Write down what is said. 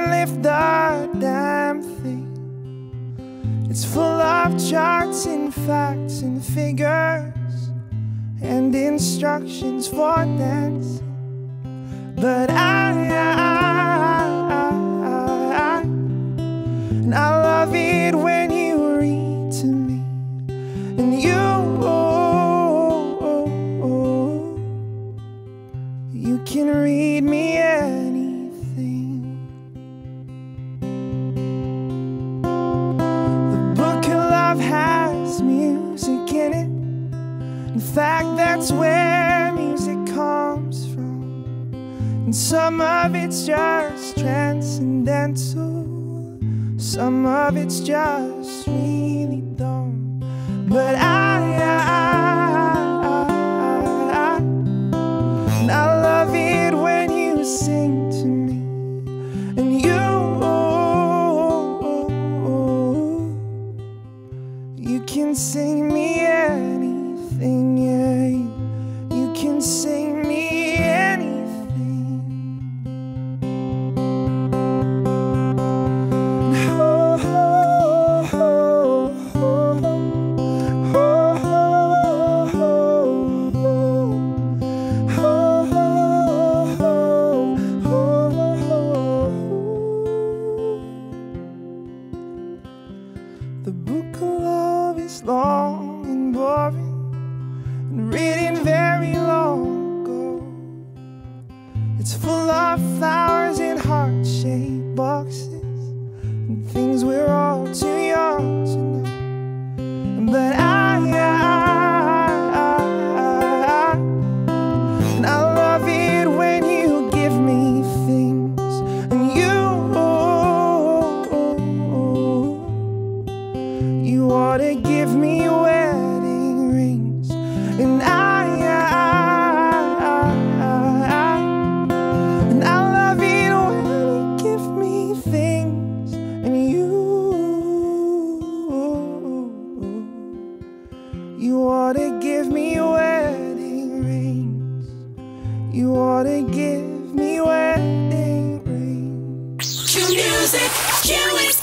can lift the damn thing. It's full of charts and facts and figures and instructions for dancing. But I love it when you read to me, and you can read me anything. The book of love has music in it. In fact, that's where music comes from. And some of it's just transcendental, some of it's just really dumb. But I love it when you sing to me, and you can sing me anything, yeah. You can sing me anything. The book of love is long and boring and written very long ago. It's full of flowers in heart-shaped boxes and things we're all too young to know. But I love it when you give me things, and you ought to give me wedding rings. And I love it when you give me things, and you ought to give me wedding rings. You ought to give me wedding rings. Q music, Q is